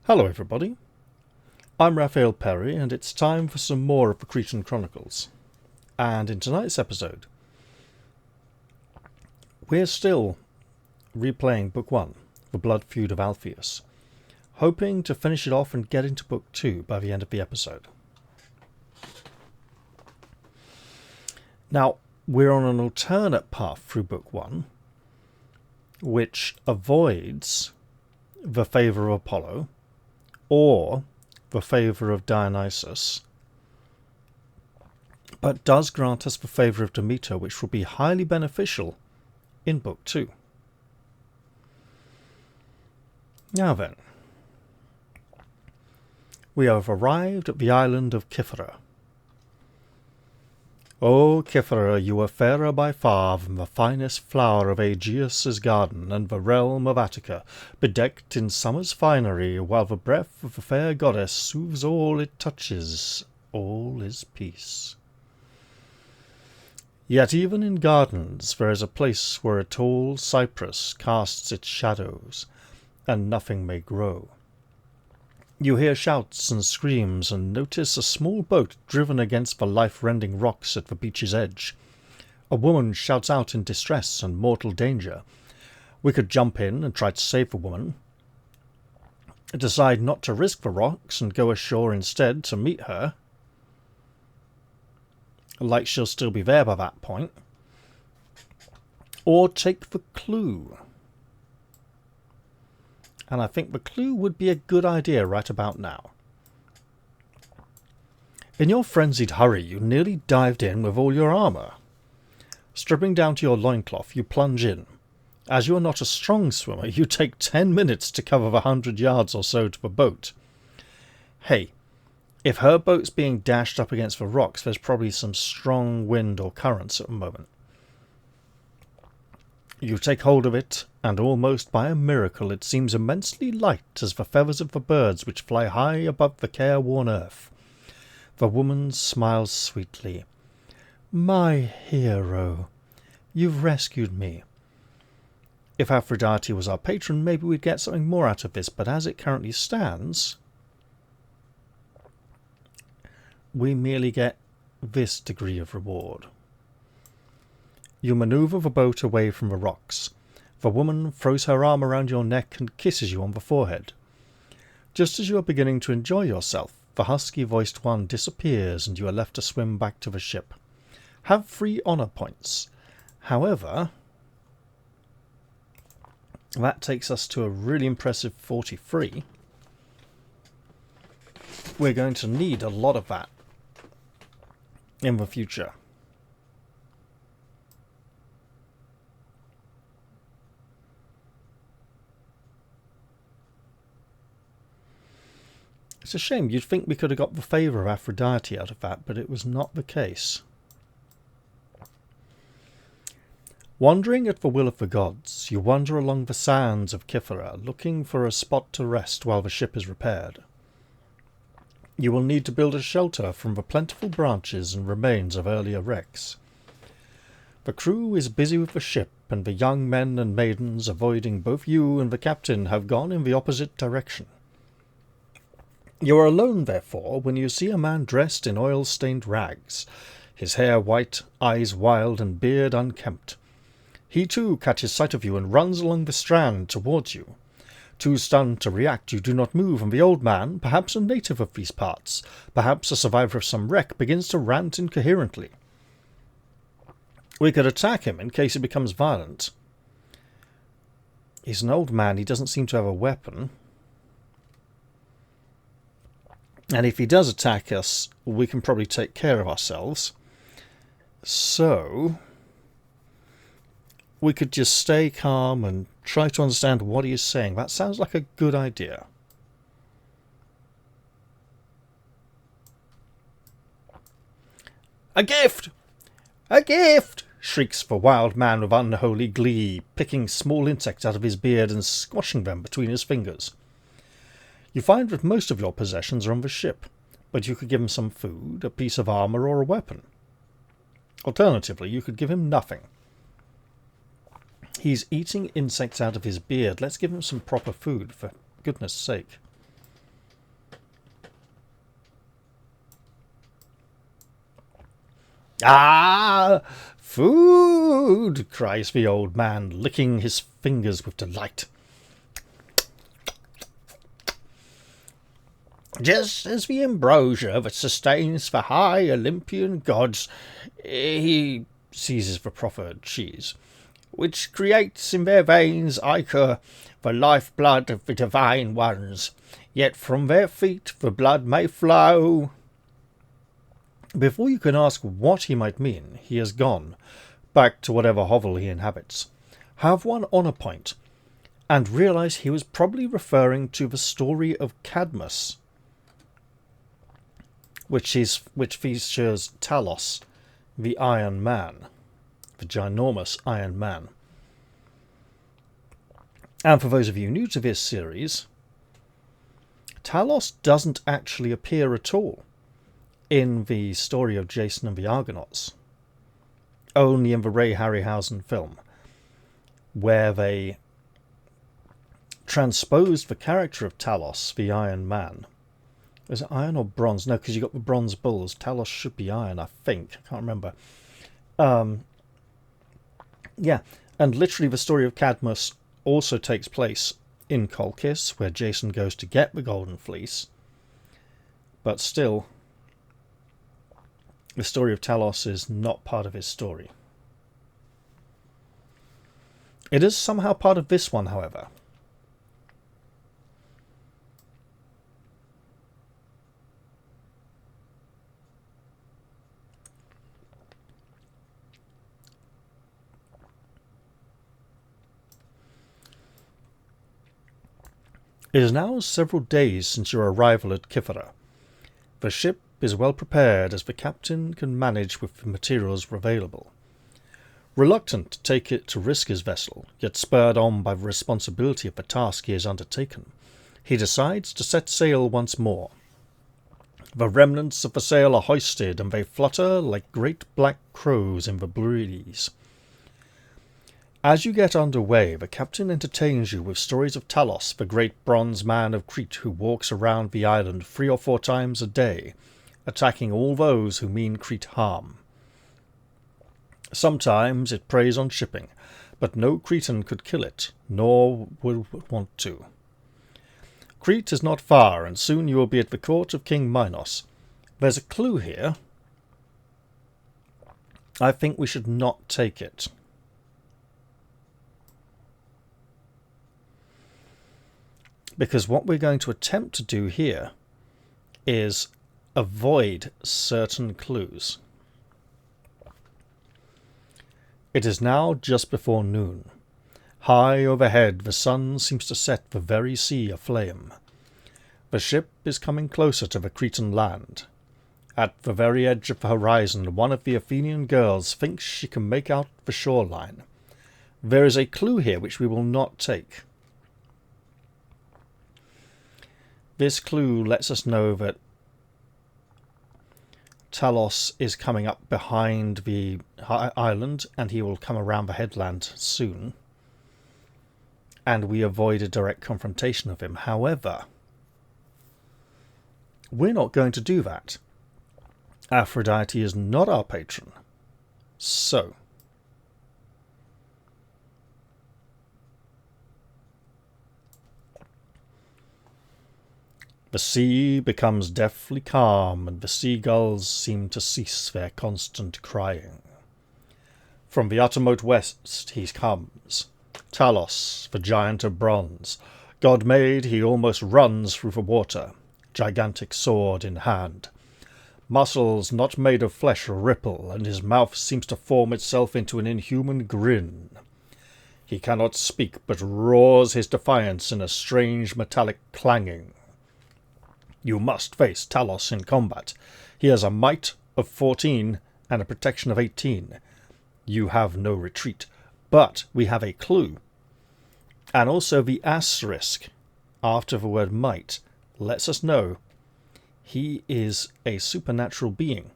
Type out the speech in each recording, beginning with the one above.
Hello everybody, I'm Raphael Perry and it's time for some more of the Cretan Chronicles. And in tonight's episode, we're still replaying Book 1, The Bloodfeud of Altheus, hoping to finish it off and get into Book 2 by the end of the episode. Now, we're on an alternate path through Book 1, which avoids the favour of Apollo, or the favour of Dionysus, but does grant us the favour of Demeter, which will be highly beneficial in Book 2. Now then, we have arrived at the island of Cythera. O Cythera, you are fairer by far than the finest flower of Aegeus's garden and the realm of Attica, bedecked in summer's finery, while the breath of the fair goddess soothes all it touches. All is peace. Yet even in gardens there is a place where a tall cypress casts its shadows, and nothing may grow. You hear shouts and screams and notice a small boat driven against the life-rending rocks at the beach's edge. A woman shouts out in distress and mortal danger. We could jump in and try to save the woman, decide not to risk the rocks and go ashore instead to meet her, like she'll still be there by that point, or take the clue. And I think the clue would be a good idea right about now. In your frenzied hurry, you nearly dived in with all your armour. Stripping down to your loincloth, you plunge in. As you are not a strong swimmer, you take 10 minutes to cover the 100 yards or so to the boat. Hey, if her boat's being dashed up against the rocks, there's probably some strong wind or currents at the moment. You take hold of it, and almost by a miracle it seems immensely light as the feathers of the birds which fly high above the careworn earth. The woman smiles sweetly. My hero, you've rescued me. If Aphrodite was our patron, maybe we'd get something more out of this, but as it currently stands, we merely get this degree of reward. You manoeuvre the boat away from the rocks. The woman throws her arm around your neck and kisses you on the forehead. Just as you are beginning to enjoy yourself, the husky-voiced one disappears and you are left to swim back to the ship. Have 3 honour points. However, that takes us to a really impressive 43. We're going to need a lot of that in the future. It's a shame. You'd think we could have got the favour of Aphrodite out of that, but it was not the case. Wandering at the will of the gods, you wander along the sands of Cythera, looking for a spot to rest while the ship is repaired. You will need to build a shelter from the plentiful branches and remains of earlier wrecks. The crew is busy with the ship, and the young men and maidens, avoiding both you and the captain, have gone in the opposite direction. You are alone, therefore, when you see a man dressed in oil-stained rags, his hair white, eyes wild, and beard unkempt. He too catches sight of you and runs along the strand towards you. Too stunned to react, you do not move, and the old man, perhaps a native of these parts, perhaps a survivor of some wreck, begins to rant incoherently. We could attack him in case he becomes violent. He's an old man, he doesn't seem to have a weapon. And if he does attack us, we can probably take care of ourselves. So we could just stay calm and try to understand what he is saying. That sounds like a good idea. A gift! A gift! Shrieks the wild man with unholy glee, picking small insects out of his beard and squashing them between his fingers. You find that most of your possessions are on the ship, but you could give him some food, a piece of armour, or a weapon. Alternatively, you could give him nothing. He's eating insects out of his beard. Let's give him some proper food, for goodness sake. Ah! Food! Cries the old man, licking his fingers with delight. Just as the ambrosia that sustains the high Olympian gods, he seizes the proffered cheese, which creates in their veins ichor, the lifeblood of the divine ones. Yet from their feet the blood may flow. Before you can ask what he might mean, he has gone, back to whatever hovel he inhabits. Have one honour point, and realise he was probably referring to the story of Cadmus, which features Talos, the Iron Man, the ginormous Iron Man. And for those of you new to this series, Talos doesn't actually appear at all in the story of Jason and the Argonauts, only in the Ray Harryhausen film, where they transposed the character of Talos, the Iron Man. Is it iron or bronze? No, because you got the bronze bulls. Talos should be iron, I think. I can't remember. Yeah, and literally the story of Cadmus also takes place in Colchis, where Jason goes to get the Golden Fleece. But still, the story of Talos is not part of his story. It is somehow part of this one, however. It is now several days since your arrival at Cythera. The ship is well prepared, as the captain can manage with the materials available. Reluctant to take it to risk his vessel, yet spurred on by the responsibility of the task he has undertaken, he decides to set sail once more. The remnants of the sail are hoisted, and they flutter like great black crows in the breeze. As you get under way, the captain entertains you with stories of Talos, the great bronze man of Crete who walks around the island 3 or 4 times a day, attacking all those who mean Crete harm. Sometimes it preys on shipping, but no Cretan could kill it, nor would want to. Crete is not far, and soon you will be at the court of King Minos. There's a clue here. I think we should not take it. Because what we're going to attempt to do here is avoid certain clues. It is now just before noon. High overhead the sun seems to set the very sea aflame. The ship is coming closer to the Cretan land. At the very edge of the horizon, one of the Athenian girls thinks she can make out the shoreline. There is a clue here which we will not take. This clue lets us know that Talos is coming up behind the island, and he will come around the headland soon. And we avoid a direct confrontation of him. However, we're not going to do that. Aphrodite is not our patron. So, the sea becomes deathly calm, and the seagulls seem to cease their constant crying. From the uttermost west he comes, Talos, the giant of bronze. God-made, he almost runs through the water, gigantic sword in hand. Muscles not made of flesh ripple, and his mouth seems to form itself into an inhuman grin. He cannot speak, but roars his defiance in a strange metallic clanging. You must face Talos in combat. He has a might of 14 and a protection of 18. You have no retreat, but we have a clue. And also the asterisk after the word might lets us know he is a supernatural being.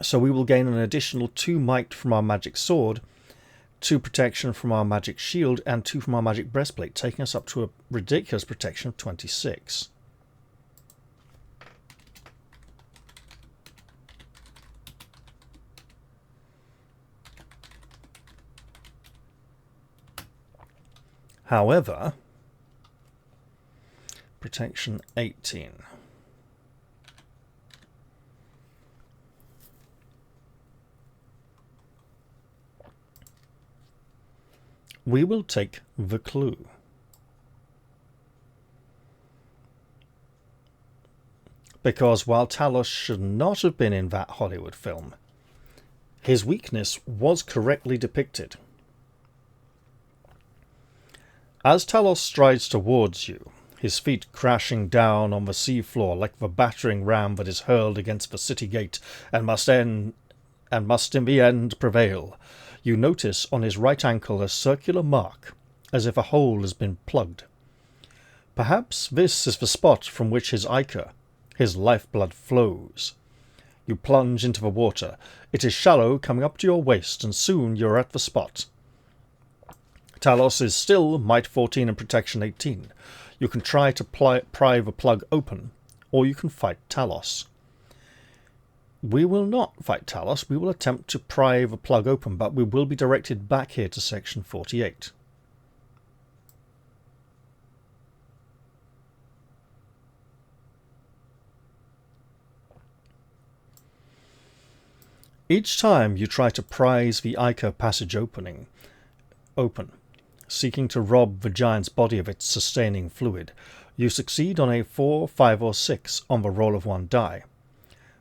So we will gain an additional 2 might from our magic sword, 2 protection from our magic shield, and 2 from our magic breastplate, taking us up to a ridiculous protection of 26. However, protection 18. We will take the clue. Because while Talos should not have been in that Hollywood film, his weakness was correctly depicted. As Talos strides towards you, his feet crashing down on the seafloor like the battering ram that is hurled against the city gate and must in the end prevail, you notice on his right ankle a circular mark, as if a hole has been plugged. Perhaps this is the spot from which his ichor, his lifeblood, flows. You plunge into the water. It is shallow, coming up to your waist, and soon you are at the spot. Talos is still Might 14 and Protection 18. You can try to pry the plug open, or you can fight Talos. We will not fight Talos. We will attempt to pry the plug open, but we will be directed back here to section 48. Each time you try to prise the ichor passage open, seeking to rob the giant's body of its sustaining fluid, you succeed on a 4, 5, or 6 on the roll of 1 die.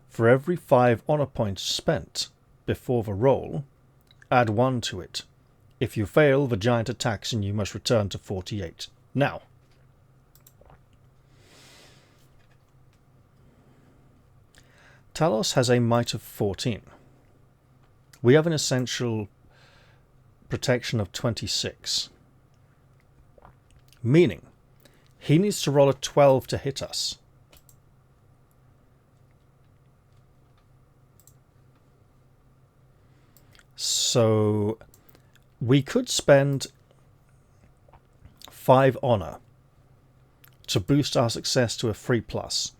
For every 5 honor points spent before the roll, add 1 to it. If you fail, the giant attacks and you must return to 48. Now, Talos has a might of 14. We have an essential protection of 26. Meaning, he needs to roll a 12 to hit us. So we could spend 5 honor to boost our success to a 3+.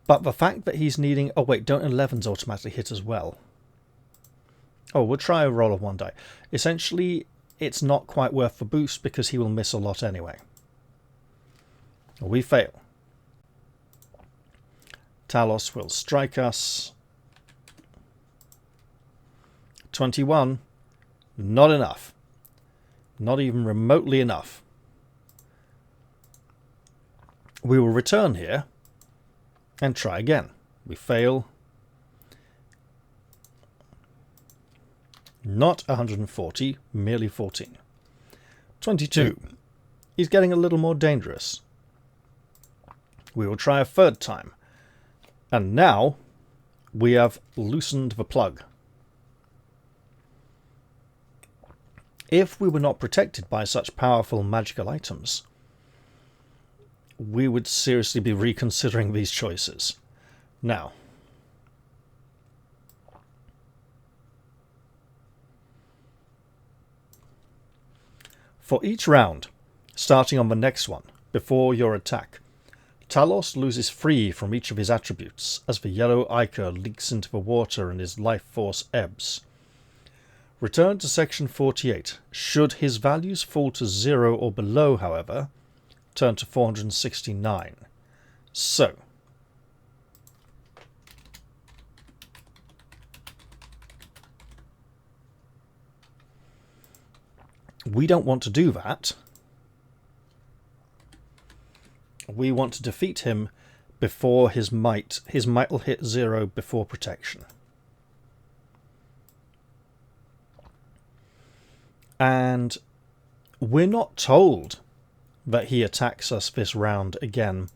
But the fact that he's needing... Oh wait, don't 11s automatically hit as well? Oh, we'll try a roll of 1 die. Essentially, it's not quite worth the boost because he will miss a lot anyway. We fail. Talos will strike us. 21. Not enough. Not even remotely enough. We will return here and try again. We fail. Not 140, merely 14. 22. He's getting a little more dangerous. We will try a 3rd time. And now we have loosened the plug. If we were not protected by such powerful magical items, we would seriously be reconsidering these choices. Now, for each round, starting on the next one, before your attack, Talos loses 3 from each of his attributes as the yellow ichor leaks into the water and his life force ebbs. Return to section 48. Should his values fall to 0 or below, however, turn to 469. So, we don't want to do that. We want to defeat him before his might. His might will hit 0 before protection. And we're not told that he attacks us this round again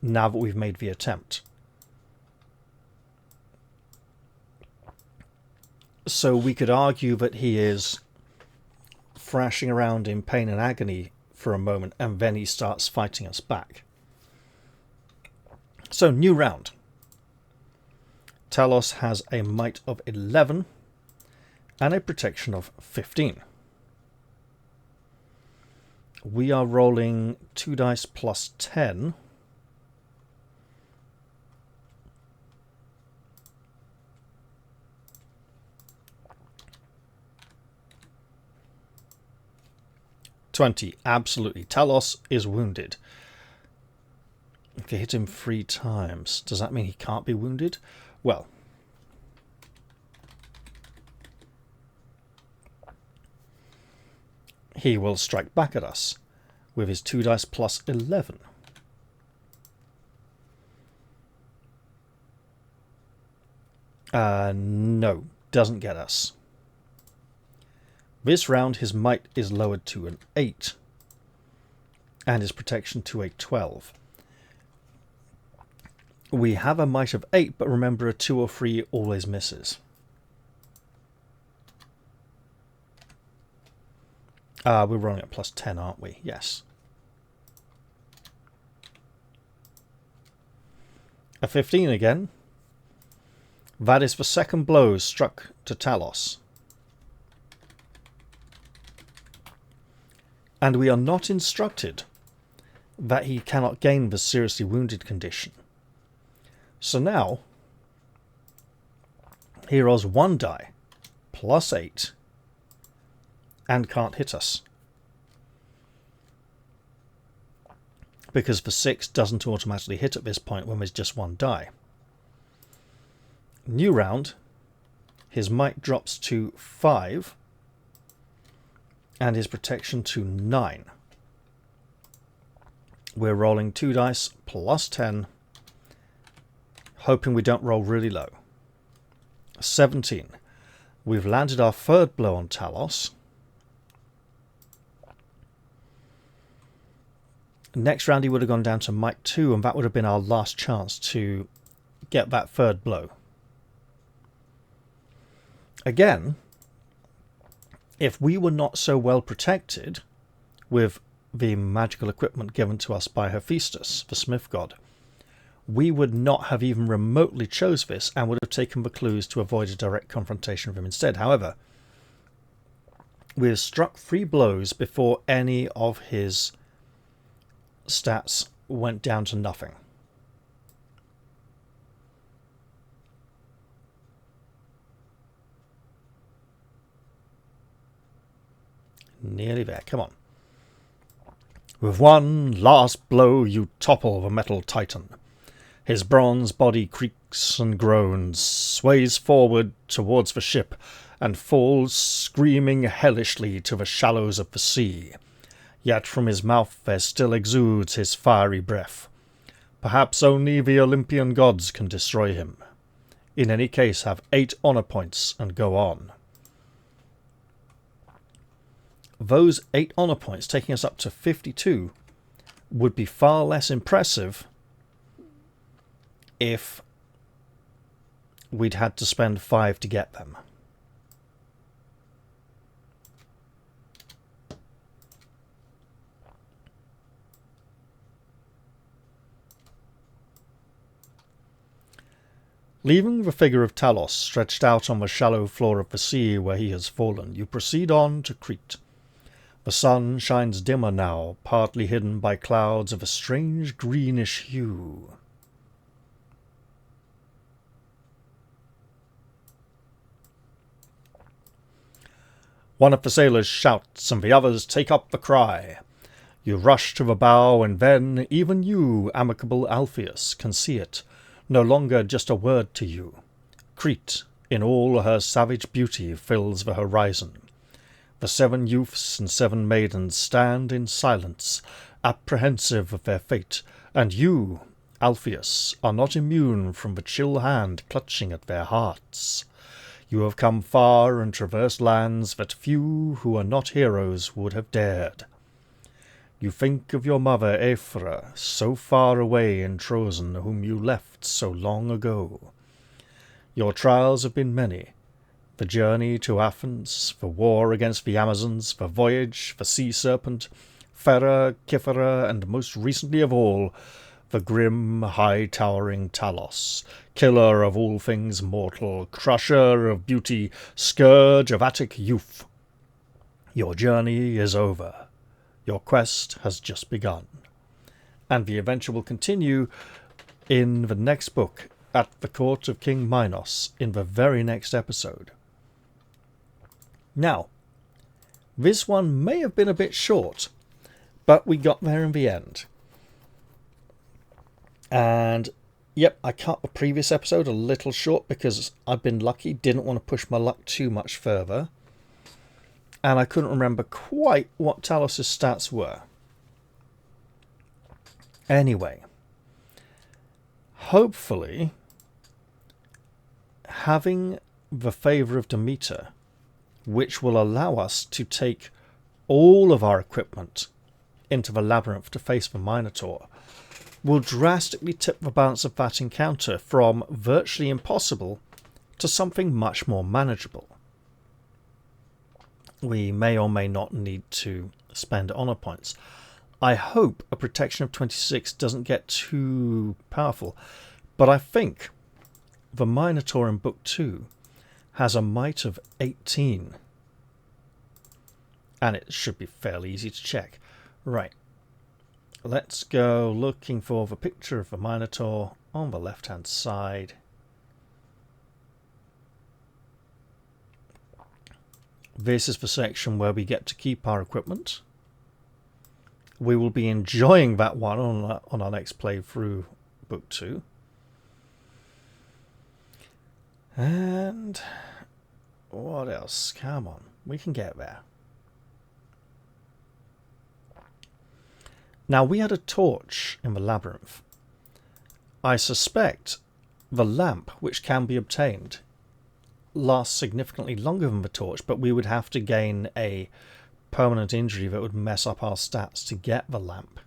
now that we've made the attempt. So we could argue that he is thrashing around in pain and agony for a moment and then he starts fighting us back. So, new round. Talos has a might of 11 and a protection of 15. We are rolling 2 dice plus 10. 20. Absolutely. Talos is wounded. If you hit him 3 times, does that mean he can't be wounded? Well, he will strike back at us with his 2 dice plus 11. No, doesn't get us. This round his might is lowered to an 8 and his protection to a 12. We have a might of 8, but remember a 2 or 3 always misses. We're rolling at plus 10, aren't we? Yes. A 15 again. That is for second blows struck to Talos. And we are not instructed that he cannot gain the seriously wounded condition. So now, he rolls 1 die, plus 8, and can't hit us. Because the 6 doesn't automatically hit at this point when there's just 1 die. New round, his might drops to 5 and his protection to 9. We're rolling 2 dice plus 10, hoping we don't roll really low. 17. We've landed our 3rd blow on Talos. Next round he would have gone down to might 2, and that would have been our last chance to get that 3rd blow. Again, if we were not so well protected with the magical equipment given to us by Hephaestus, the smith god, we would not have even remotely chose this and would have taken the clues to avoid a direct confrontation with him instead. However, we have struck 3 blows before any of his stats went down to nothing. Nearly there. Come on. With one last blow you topple the metal titan. His bronze body creaks and groans, sways forward towards the ship, and falls screaming hellishly to the shallows of the sea. Yet from his mouth there still exudes his fiery breath. Perhaps only the Olympian gods can destroy him. In any case, have 8 honor points and go on. Those 8 honor points, taking us up to 52, would be far less impressive if we'd had to spend 5 to get them. Leaving the figure of Talos stretched out on the shallow floor of the sea where he has fallen, you proceed on to Crete. The sun shines dimmer now, partly hidden by clouds of a strange greenish hue. One of the sailors shouts, and the others take up the cry. You rush to the bow, and then even you, amicable Altheus, can see it, no longer just a word to you. Crete, in all her savage beauty, fills the horizon. The 7 youths and 7 maidens stand in silence, apprehensive of their fate, and you, Altheus, are not immune from the chill hand clutching at their hearts. You have come far and traversed lands that few who are not heroes would have dared. You think of your mother Aethra, so far away in Trozen, whom you left so long ago. Your trials have been many. The journey to Athens, the war against the Amazons, the voyage, the sea serpent, Fera, Kythera, and most recently of all, the grim, high-towering Talos, killer of all things mortal, crusher of beauty, scourge of Attic youth. Your journey is over. Your quest has just begun. And the adventure will continue in the next book, at the court of King Minos, in the very next episode. Now, this one may have been a bit short, But we got there in the end. And, yep, I cut the previous episode a little short because I've been lucky, didn't want to push my luck too much further. And I couldn't remember quite what Talos' stats were. Anyway, hopefully, having the favour of Demeter, which will allow us to take all of our equipment into the labyrinth to face the Minotaur, will drastically tip the balance of that encounter from virtually impossible to something much more manageable. We may or may not need to spend honour points. I hope a protection of 26 doesn't get too powerful, but I think the Minotaur in Book 2 has a might of 18. And it should be fairly easy to check. Right. Let's go looking for the picture of the Minotaur on the left-hand side. This is the section where we get to keep our equipment. We will be enjoying that one on our next playthrough, Book 2. And what else? Come on, we can get there. Now, we had a torch in the labyrinth. I suspect the lamp, which can be obtained, lasts significantly longer than the torch, but we would have to gain a permanent injury that would mess up our stats to get the lamp.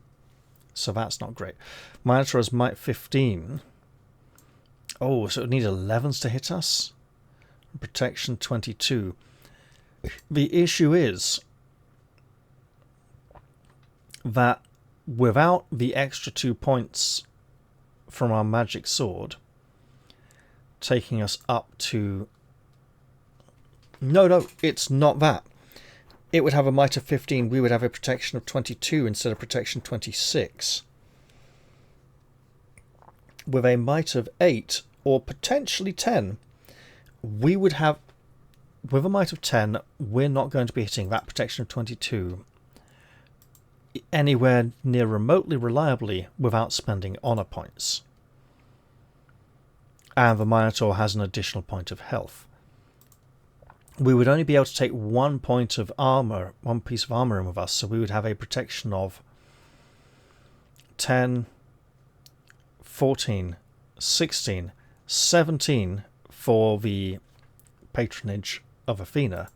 So that's not great. Minotaur has might 15. Oh, so it would need 11s to hit us? Protection 22. The issue is that without the extra 2 points from our magic sword, taking us up to... No, it's not that. It would have a might of 15. We would have a protection of 22 instead of protection 26. With a might of 8 or potentially 10, we would have... With a might of 10, we're not going to be hitting that protection of 22 anywhere near remotely reliably without spending honour points. And the Minotaur has an additional point of health. We would only be able to take 1 point of armour, 1 piece of armour in with us, so we would have a protection of 10, 14, 16, 17 for the patronage of Athena,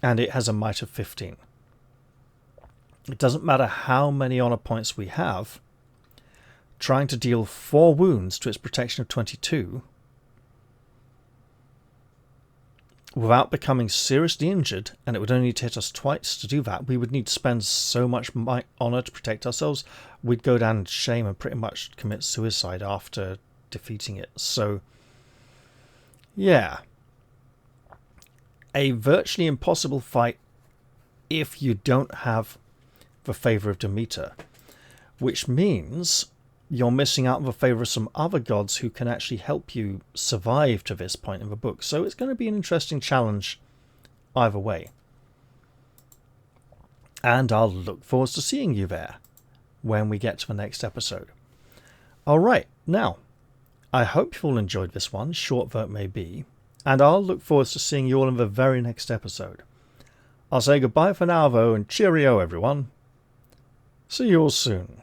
and it has a might of 15. It doesn't matter how many honour points we have, trying to deal 4 wounds to its protection of 22 without becoming seriously injured, and it would only need to hit us twice to do that. We would need to spend so much honour to protect ourselves, we'd go down in shame and pretty much commit suicide after defeating it. So, yeah. A virtually impossible fight if you don't have the favour of Demeter, which means you're missing out on the favour of some other gods who can actually help you survive to this point in the book. So it's going to be an interesting challenge either way. And I'll look forward to seeing you there when we get to the next episode. Alright, now, I hope you all enjoyed this one, short though it may be, and I'll look forward to seeing you all in the very next episode. I'll say goodbye for now though, and cheerio everyone. See you all soon.